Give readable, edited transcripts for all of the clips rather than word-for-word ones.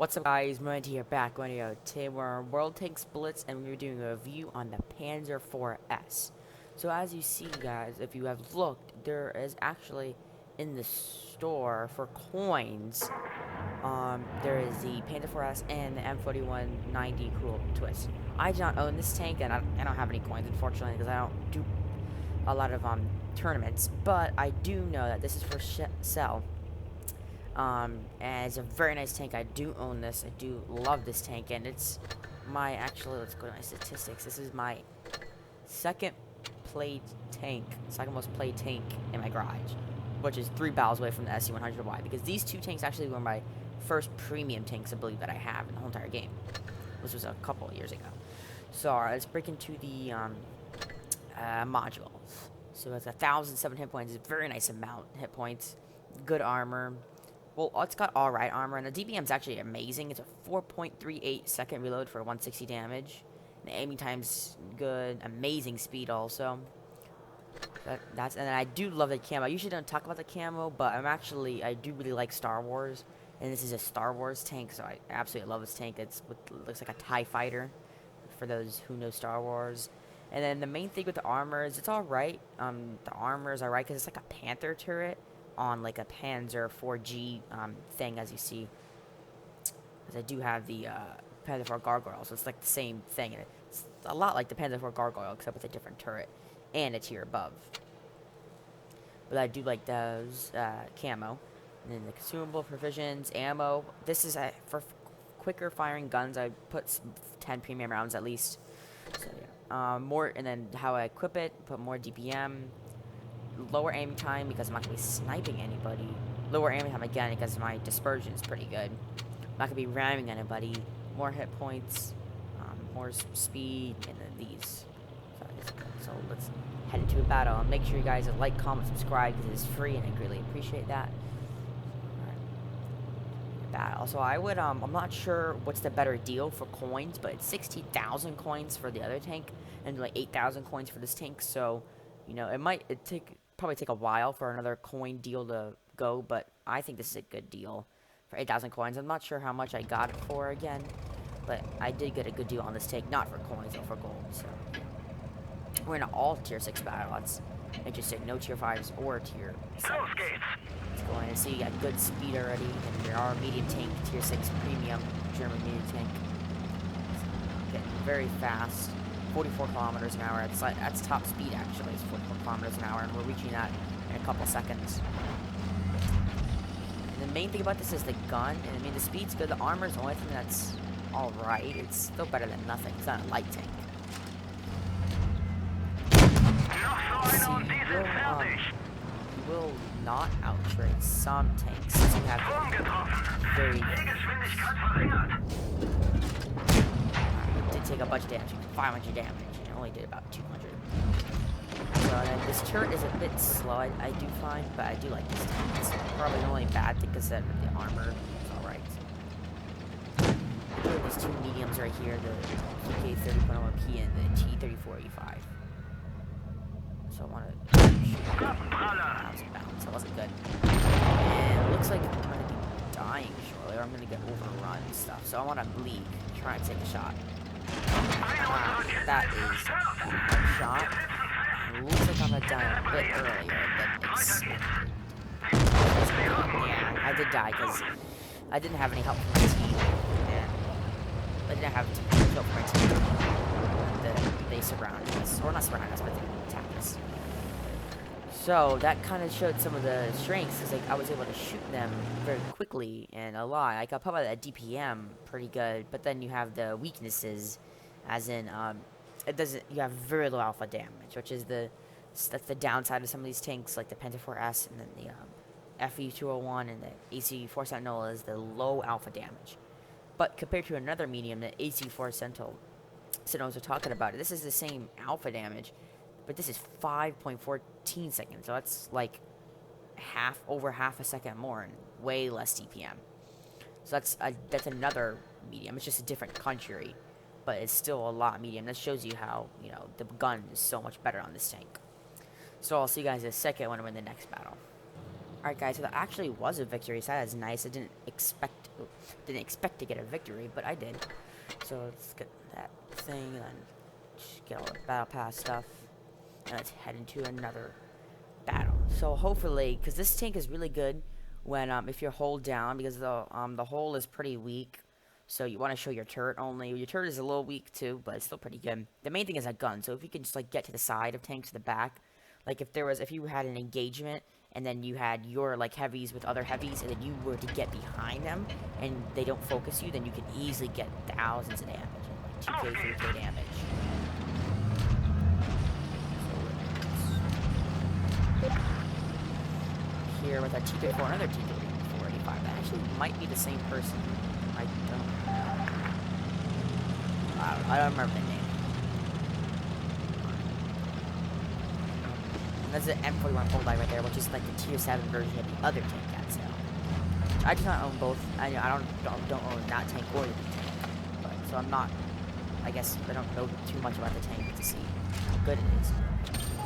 What's up guys, MoneyManD here back on video. Today we're on World Tanks Blitz and we're doing a review on the Panzer IV-S. So as you see guys, if you have looked, there is actually in the store for coins, there is the Panzer IV-S and the M4190 Cruel Twist. I do not own this tank and I don't have any coins unfortunately because I don't do a lot of tournaments, but I do know that this is for sale. And it's a very nice tank. I do own this. I do love this tank, and it's my let's go to my statistics. This is my second most played tank in my garage, which is 3 battles away from the SC-100Y, because these two tanks actually were my first premium tanks, I believe, that I have in the whole entire game. This was a couple of years ago. So alright, let's break into the modules. So it's 1,007 hit points. It's a very nice amount hit points. Good armor. Well, it's got alright armor, and the DPM is actually amazing. It's a 4.38 second reload for 160 damage. The aiming time's good. Amazing speed also. And then I do love the camo. I usually don't talk about the camo, but I do really like Star Wars. And this is a Star Wars tank, so I absolutely love this tank. It looks like a TIE fighter, for those who know Star Wars. And then the main thing with the armor is it's alright. The armor is alright because it's like a Panther turret on like a Panzer IV thing, as you see, because I do have the Panzer IV Gargoyle, so it's like the same thing, and it's a lot like the Panzer IV Gargoyle except with a different turret and a tier above. But I do like those camo. And then the consumable provisions, ammo. This is for quicker firing guns. I put 10 premium rounds at least. So yeah, more, and then how I equip it, put more DPM. Lower aiming time because I'm not going to be sniping anybody. Lower aiming time again because my dispersion is pretty good. I'm not going to be ramming anybody. More hit points, more speed, and then these. So let's head into a battle. And make sure you guys like, comment, subscribe because it is free and I greatly appreciate that. Battle. So I would, I'm not sure what's the better deal for coins, but it's 60,000 coins for the other tank and like 8,000 coins for this tank. So, you know, probably take a while for another coin deal to go, but I think this is a good deal for 8,000 coins. I'm not sure how much I got it for again, but I did get a good deal on this tank, not for coins, but for gold. So we're in an all tier 6 battle. That's interesting. No tier 5s or tier 7s. Let's go in and see you got good speed already, and there are medium tank, tier 6 premium German medium tank. Getting very fast. 44 kilometers an hour. That's top speed actually. It's 44 kilometers an hour, and we're reaching that in a couple seconds. And the main thing about this is the gun. And I mean, the speed's good. The armor's the only thing that's all right. It's still better than nothing. It's not a light tank. You will not outtrade some tanks. So you have very. Did take a bunch of damage, 500 damage, and it only did about 200. So this turret is a bit slow, I do find, but I do like this tank. It's probably the only bad thing because the armor is alright. These two mediums right here, the PK30.1P and the T3485. So I want to shoot bounce. That wasn't good. And it looks like I'm going to be dying shortly, or I'm going to get overrun and stuff. So I want to bleed, try and take a shot. That is a shot. It looks like I'm gonna die a bit earlier than expected. Yeah, I did die because I didn't have any help from my team. And I didn't have help from my team. They surrounded us. Or not surrounded us, but they attacked us. So that kind of showed some of the strengths, because like, I was able to shoot them very quickly and a lot. I got probably that DPM pretty good, but then you have the weaknesses, as in you have very low alpha damage, which is that's the downside of some of these tanks, like the Panzer IV-S and then the FE201 and the AC-4 Sentinel is the low alpha damage. But compared to another medium, the AC-4 Sentinels are talking about, this is the same alpha damage. But this is 5.14 seconds, so that's like over half a second more and way less DPM. So that's another medium. It's just a different country, but it's still a lot medium. That shows you how, you know, the gun is so much better on this tank. So I'll see you guys in a second when I'm in the next battle. Alright guys, so that actually was a victory, so that is nice. I didn't expect Didn't expect to get a victory, but I did. So let's get that thing and then just get all the battle pass stuff. And let's head into another battle. So hopefully, because this tank is really good when if you're hold down, because the hole is pretty weak. So you want to show your turret only. Your turret is a little weak too, but it's still pretty good. The main thing is a gun. So if you can just like get to the side of tanks, to the back, like if you had an engagement and then you had your like heavies with other heavies, and then you were to get behind them and they don't focus you, then you can easily get thousands of damage, like 2K, 3K damage. So here with a T-34, another T-35. That actually might be the same person. I don't know. I don't remember the name. And that's the M41 full die right there, which is like the tier 7 version of the other tank at sale. I do not own both. I don't own that tank or the tank. But, so I'm not, I guess I don't know too much about the tank to see how good it is.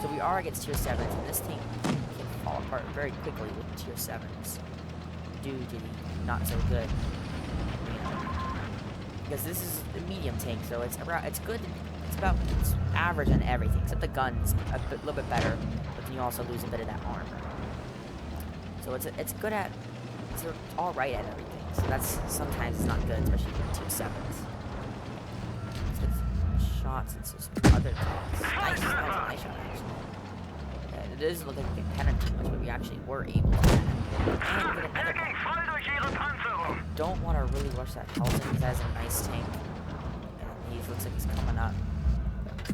So we are against tier 7s, and this tank can fall apart very quickly with tier 7s due to the not so good. Because this is a medium tank, so it's good. It's average on everything, except the gun's a little bit better, but then you also lose a bit of that armor. So it's good at, it's all right at everything. So that's sometimes it's not good, especially with tier 7s. Shots into some other tanks. Nice, that was a nice shot actually. Yeah, it doesn't look like we can penetrate too much, but we actually were able to penetrate. And get another one. Don't want to really rush that Helton because that is a nice tank. And he looks like he's coming up.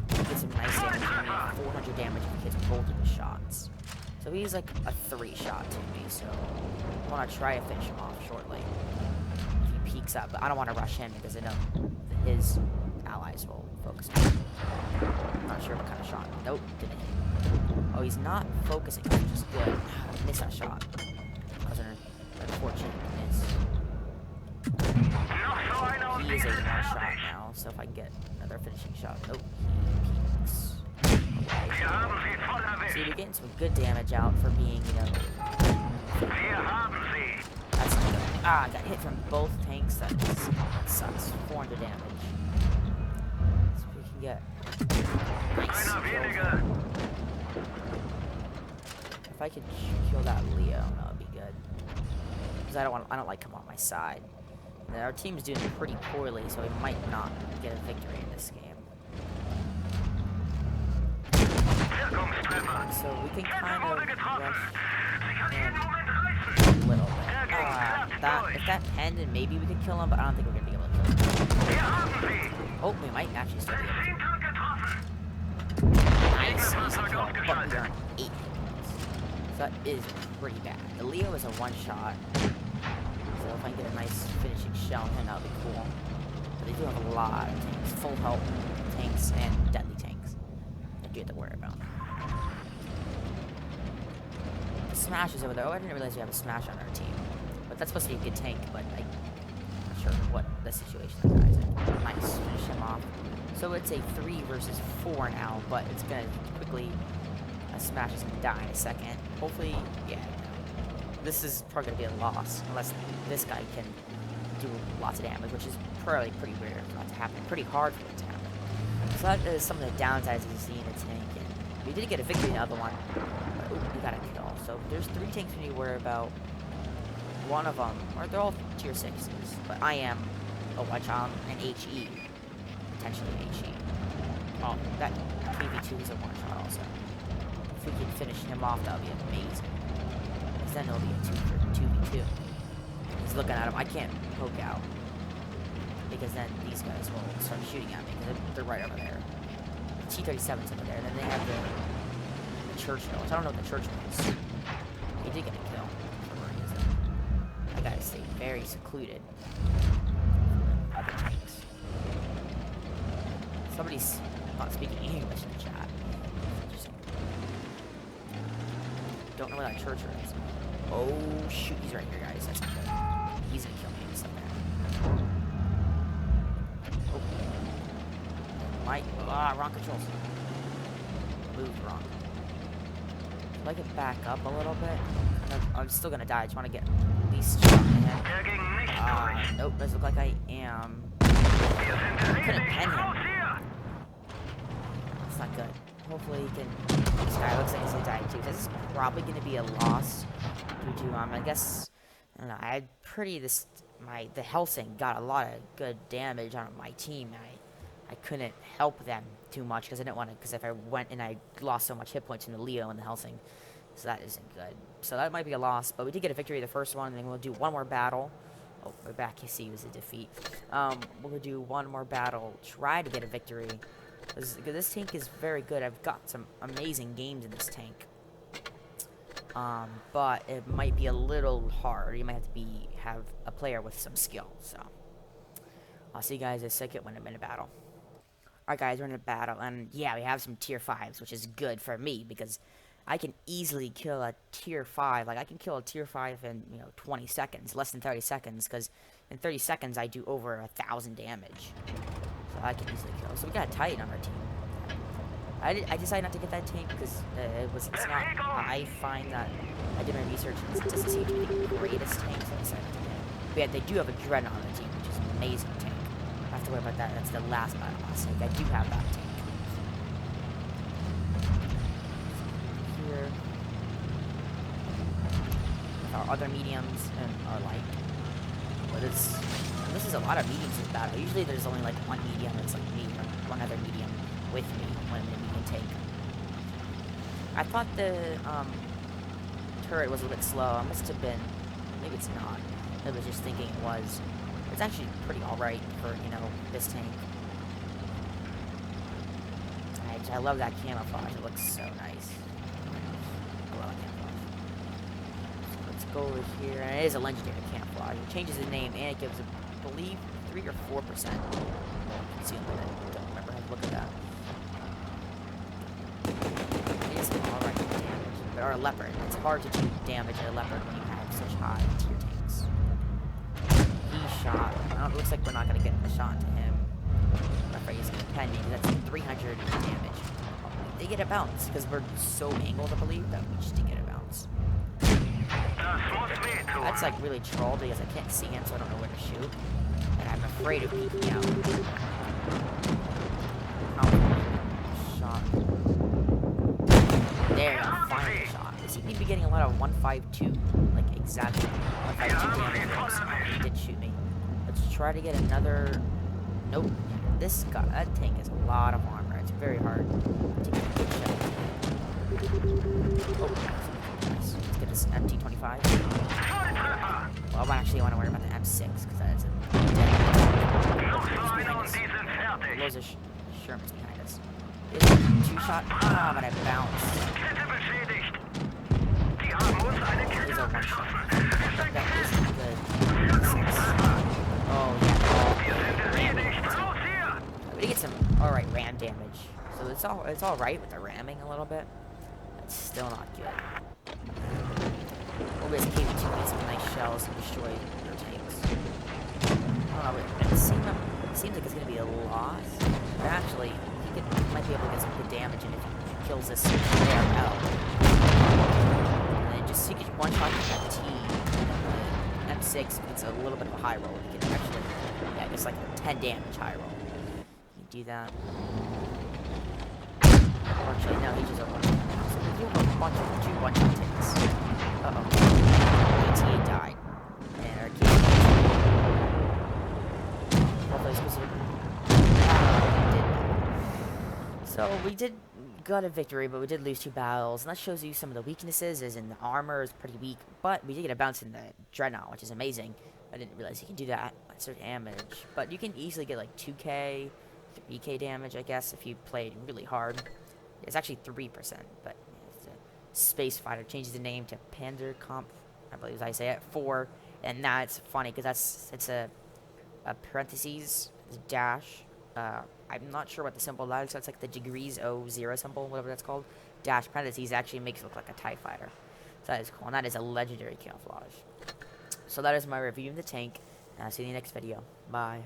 He gets some nice damage. He 400 damage if he hits both of his shots. So he's like a 3-shot to me, so I want to try to finish him off shortly. If he peeks up, but I don't want to rush him because I know his allies will focus on him. I'm not sure what kind of shot. Nope, didn't hit. Oh, he's not focusing, which is good. I missed that shot. That was an unfortunate miss. He is a 1-shot now, so if I can get another finishing shot. Nope, he peeks. Okay. See, we're getting some good damage out for being, you know. That's good. Ah, I got hit from both tanks. That sucks. 400 damage. So we can get nice kills. If I could kill that Leo, that would be good. Because I don't like him on my side. And our team's doing pretty poorly, so we might not get a victory in this game. So we can kind of rush in a little bit. If that penned, then maybe we could kill him, but I don't think we're gonna be able to kill him. Oh, we might actually still be able to. Nice, easy kill, but we are on 8 hits. So that is pretty bad. The Leo is a 1-shot. So if I can get a nice finishing shell on him, that would be cool. But they do have a lot of tanks, full health tanks and deadly tanks that you have to worry about. The Smash is over there. Oh, I didn't realize we have a Smash on our team. But that's supposed to be a good tank, but I'm not sure what the situation that guy's in. Nice, finish him off. So it's a 3 versus 4 now, but it's gonna quickly, a Smash is gonna die in a second. Hopefully, yeah. This is probably going to be a loss, unless this guy can do lots of damage, which is probably pretty rare for that to happen, pretty hard for it to happen. So that is some of the downsides you see in a tank, and we did get a victory in the other one, but we got a kill. So there's 3 tanks we need to worry about. One of them, or they're all tier 6s, but I am a Wachon and HE, potentially HE. Oh, that KV2 is a 1-shot also. If we can finish him off, that would be amazing. Then it'll be a 2v2. He's looking at him. I can't poke out. Because then these guys will start shooting at me. Because they're right over there. The T-37's over there. And then they have the Churchill. I don't know what the Churchill is. He did get a kill. I gotta stay very secluded. Other tanks. Somebody's not speaking English in the chat. Interesting. Don't know where that Churchill is. Oh shoot, he's right here, guys. That's not good. He's gonna kill me and stuff there. Oh. Wrong controls. Moved wrong. Like it back up a little bit. I'm still gonna die. I just want to get at least shot in the head. Nope, doesn't look like I am. I couldn't pen him. That's not good. Hopefully he can. This guy looks like he's gonna die too. This is probably gonna be a loss due to I guess I don't know. I had the Helsing got a lot of good damage on my team. I couldn't help them too much because I didn't want to. Because if I went and I lost so much hit points from the Leo and the Helsing, so that isn't good. So that might be a loss. But we did get a victory the first one, and then we'll do one more battle. Oh, we're back. You see, it was a defeat. We'll do one more battle. Try to get a victory. Because this tank is very good. I've got some amazing games in this tank. But it might be a little hard. You might have to have a player with some skill. So I'll see you guys in a second when I'm in a battle. Alright guys, we're in a battle, and yeah, we have some tier 5s, which is good for me, because I can easily kill a tier 5, like I can kill a tier 5 in, 20 seconds, less than 30 seconds, because in 30 seconds I do over 1,000 damage, so I can easily kill. So we got a Titan on our team. I decided not to get that tank, because it's not, I find that, I did my research, and it doesn't seem to be the greatest tank, so I decided to get it. But yeah, they do have a Dreadnought on the team, which is an amazing tank. I have to worry about that. That's the last battle boss tank. I do have that tank. Here. With our other mediums and our light. But this is a lot of mediums in this battle. Usually there's only like one medium. It's like me or one other medium with me when I'm in a medium tank. I thought the turret was a little bit slow. It must have been. Maybe it's not. I was just thinking it was. It's actually pretty alright for, this tank. I love that camouflage. It looks so nice. I love camouflage. So let's go over here. And it is a legendary camouflage. It changes the name and it gives, I believe, 3 or 4%. Let's see, I don't remember how to look at that. It is alright damage. But our leopard, it's hard to do damage at a leopard when you have such high tier tanks. Shot. It looks like we're not going to get a shot to him. I'm afraid he's going to pen me. That's 300 damage. They get a bounce because we're so angled, I believe, that we just did get a bounce. That's like really troll because I can't see him, so I don't know where to shoot. And I'm afraid of peeking out. Shot. There, finally shot. He seemed to be getting a lot of 152. Like exactly 152 damage. So he did shoot me. Let's try to get another. Nope. That tank has a lot of armor. It's very hard to get a good shot. Oh, nice. Let's get this MT25. Well, actually, I want to worry about the M6 because that is a dead. Loads of Shermans behind us. Is it a 2-shot? Ah, but I bounced. It is a 1-shot. That isn't good. Oh, yeah. We did get some alright ram damage. So it's alright with the ramming a little bit. It's still not good. We'll just keep get some nice shells and destroy their tanks. I don't know, but it seems like it's gonna be a loss. But actually, he might be able to get some good damage in if he kills this ARL. And then just he can one-shot that T. M6 gets a little bit of a high roll. He can actually, yeah, just like a 10 damage high roll. You do that. Actually, no, he just overwhelmed. So we do have a bunch of 2 one-shot tanks. Uh-oh. AT died. And our kid. Hopefully specific. So we did got a victory, but we did lose 2 battles, and that shows you some of the weaknesses, as in the armor is pretty weak, but we did get a bounce in the Dreadnought, which is amazing. I didn't realize you can do that. That's their damage, but you can easily get like 2k, 3k damage, I guess, if you played really hard. It's actually 3%, but it's a space fighter. Changes the name to Panzerkampf, I believe I say it, 4, and that's funny, because it's a parentheses, dash, I'm not sure what the symbol is, so it's like the degrees 0 symbol, whatever that's called. Dash parentheses actually makes it look like a TIE fighter. So that is cool, and that is a legendary camouflage. So that is my review of the tank, and I'll see you in the next video. Bye.